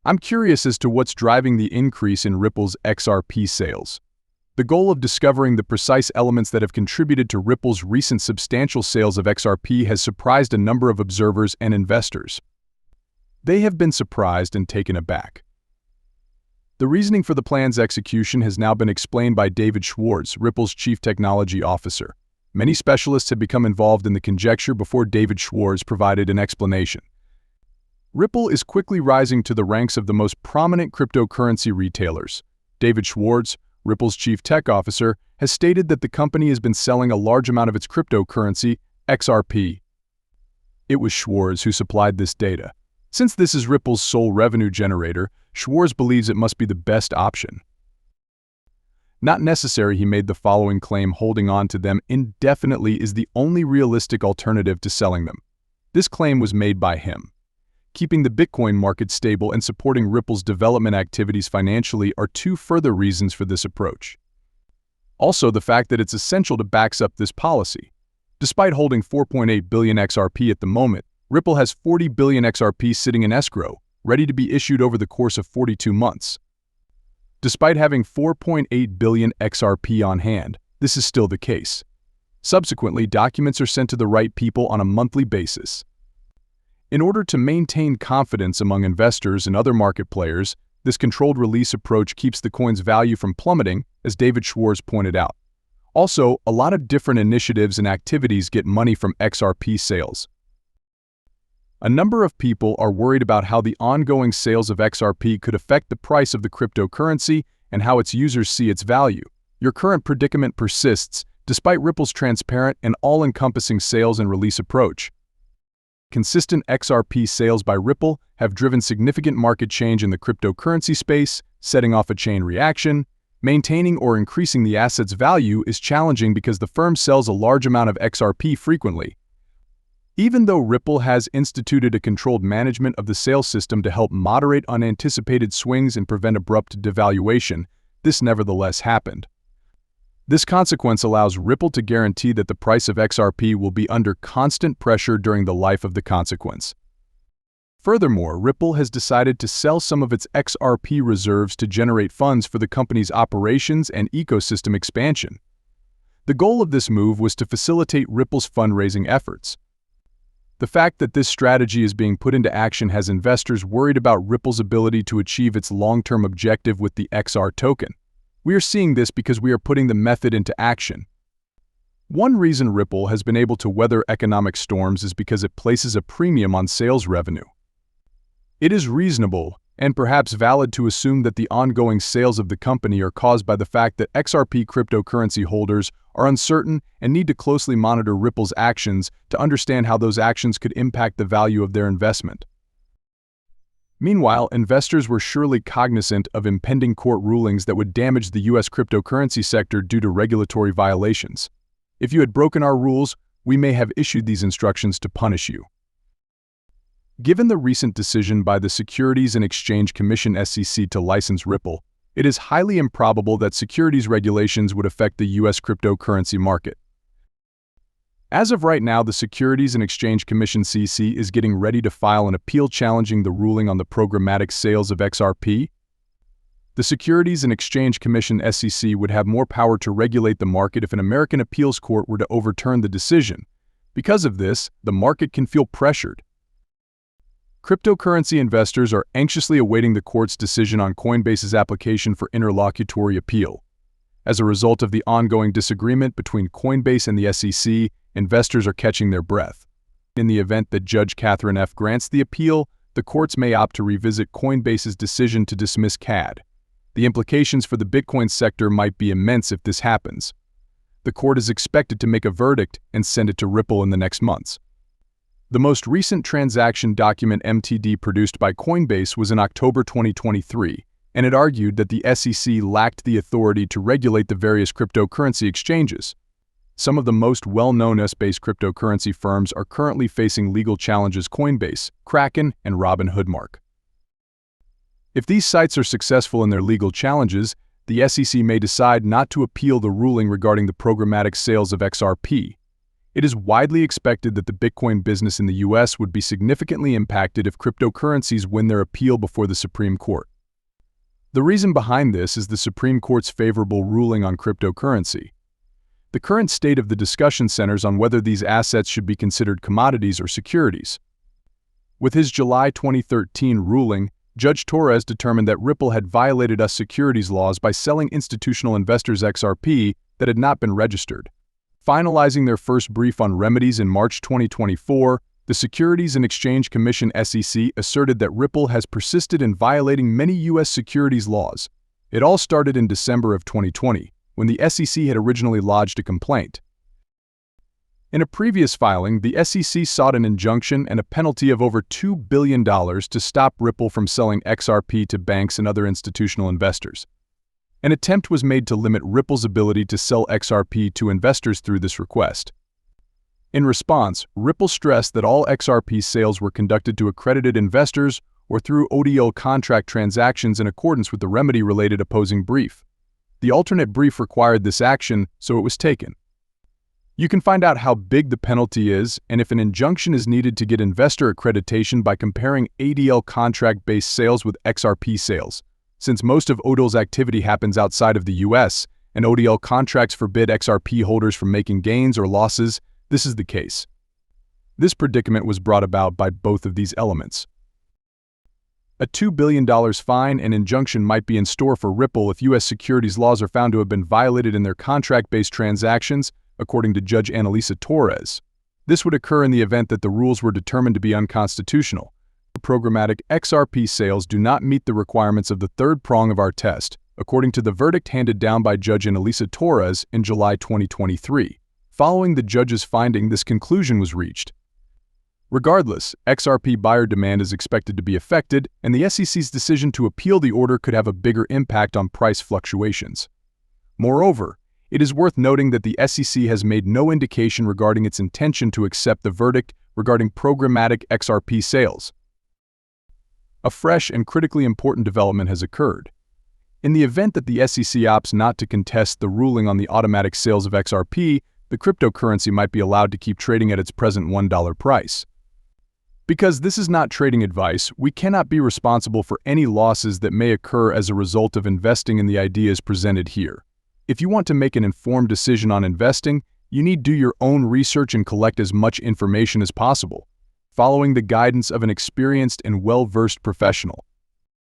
I'm curious as to what's driving the increase in Ripple's XRP sales. The goal of discovering the precise elements that have contributed to Ripple's recent substantial sales of XRP has surprised a number of observers and investors. They have been surprised and taken aback. The reasoning for the plan's execution has now been explained by David Schwartz, Ripple's chief technology officer. Many specialists had become involved in the conjecture before David Schwartz provided an explanation. Ripple is quickly rising to the ranks of the most prominent cryptocurrency retailers. David Schwartz, Ripple's chief tech officer, has stated that the company has been selling a large amount of its cryptocurrency, XRP. It was Schwartz who supplied this data. Since this is Ripple's sole revenue generator, Schwartz believes it must be the best option. Not necessary, he made the following claim: holding on to them indefinitely is the only realistic alternative to selling them. This claim was made by him. Keeping the Bitcoin market stable and supporting Ripple's development activities financially are two further reasons for this approach. Also, the fact that it's essential to back up this policy. Despite holding 4.8 billion XRP at the moment, Ripple has 40 billion XRP sitting in escrow, ready to be issued over the course of 42 months. Despite having 4.8 billion XRP on hand, this is still the case. Subsequently, documents are sent to the right people on a monthly basis. In order to maintain confidence among investors and other market players, this controlled release approach keeps the coin's value from plummeting, as David Schwartz pointed out. Also, a lot of different initiatives and activities get money from XRP sales. A number of people are worried about how the ongoing sales of XRP could affect the price of the cryptocurrency and how its users see its value. Your current predicament persists, despite Ripple's transparent and all-encompassing sales and release approach. Consistent XRP sales by Ripple have driven significant market change in the cryptocurrency space, setting off a chain reaction. Maintaining or increasing the asset's value is challenging because the firm sells a large amount of XRP frequently. Even though Ripple has instituted a controlled management of the sales system to help moderate unanticipated swings and prevent abrupt devaluation, this nevertheless happened. This consequence allows Ripple to guarantee that the price of XRP will be under constant pressure during the life of the consequence. Furthermore, Ripple has decided to sell some of its XRP reserves to generate funds for the company's operations and ecosystem expansion. The goal of this move was to facilitate Ripple's fundraising efforts. The fact that this strategy is being put into action has investors worried about Ripple's ability to achieve its long-term objective with the XR token. We are seeing this because we are putting the method into action. One reason Ripple has been able to weather economic storms is because it places a premium on sales revenue. It is reasonable and perhaps valid to assume that the ongoing sales of the company are caused by the fact that XRP cryptocurrency holders are uncertain and need to closely monitor Ripple's actions to understand how those actions could impact the value of their investment. Meanwhile, investors were surely cognizant of impending court rulings that would damage the U.S. cryptocurrency sector due to regulatory violations. If you had broken our rules, we may have issued these instructions to punish you. Given the recent decision by the Securities and Exchange Commission (SEC) to license Ripple, it is highly improbable that securities regulations would affect the U.S. cryptocurrency market. As of right now, the Securities and Exchange Commission (SEC) is getting ready to file an appeal challenging the ruling on the programmatic sales of XRP. The Securities and Exchange Commission (SEC) would have more power to regulate the market if an American appeals court were to overturn the decision. Because of this, the market can feel pressured. Cryptocurrency investors are anxiously awaiting the court's decision on Coinbase's application for interlocutory appeal. As a result of the ongoing disagreement between Coinbase and the SEC, investors are catching their breath. In the event that Judge Catherine F. grants the appeal, the courts may opt to revisit Coinbase's decision to dismiss CAD. The implications for the Bitcoin sector might be immense if this happens. The court is expected to make a verdict and send it to Ripple in the next months. The most recent transaction document MTD produced by Coinbase was in October 2023, and it argued that the SEC lacked the authority to regulate the various cryptocurrency exchanges. Some of the most well-known US-based cryptocurrency firms are currently facing legal challenges: Coinbase, Kraken, and Robinhood Mark. If these sites are successful in their legal challenges, the SEC may decide not to appeal the ruling regarding the programmatic sales of XRP. It is widely expected that the Bitcoin business in the US would be significantly impacted if cryptocurrencies win their appeal before the Supreme Court. The reason behind this is the Supreme Court's favorable ruling on cryptocurrency. The current state of the discussion centers on whether these assets should be considered commodities or securities. With his July 2013 ruling, Judge Torres determined that Ripple had violated US securities laws by selling institutional investors XRP that had not been registered. Finalizing their first brief on remedies in March 2024, the Securities and Exchange Commission (SEC) asserted that Ripple has persisted in violating many U.S. securities laws. It all started in December of 2020, when the SEC had originally lodged a complaint. In a previous filing, the SEC sought an injunction and a penalty of over $2 billion to stop Ripple from selling XRP to banks and other institutional investors. An attempt was made to limit Ripple's ability to sell XRP to investors through this request. In response, Ripple stressed that all XRP sales were conducted to accredited investors or through ODL contract transactions in accordance with the remedy-related opposing brief. The alternate brief required this action, so it was taken. You can find out how big the penalty is and if an injunction is needed to get investor accreditation by comparing ADL contract-based sales with XRP sales. Since most of ODL's activity happens outside of the US, and ODL contracts forbid XRP holders from making gains or losses, this is the case. This predicament was brought about by both of these elements. A $2 billion fine and injunction might be in store for Ripple if U.S. securities laws are found to have been violated in their contract-based transactions, according to Judge Analisa Torres. This would occur in the event that the rules were determined to be unconstitutional. Programmatic XRP sales do not meet the requirements of the third prong of our test, according to the verdict handed down by Judge Analisa Torres in July 2023. Following the judge's finding, this conclusion was reached. Regardless, XRP buyer demand is expected to be affected, and the SEC's decision to appeal the order could have a bigger impact on price fluctuations. Moreover, it is worth noting that the SEC has made no indication regarding its intention to accept the verdict regarding programmatic XRP sales. A fresh and critically important development has occurred. In the event that the SEC opts not to contest the ruling on the automatic sales of XRP, the cryptocurrency might be allowed to keep trading at its present $1 price. Because this is not trading advice, we cannot be responsible for any losses that may occur as a result of investing in the ideas presented here. If you want to make an informed decision on investing, you need to do your own research and collect as much information as possible, following the guidance of an experienced and well-versed professional.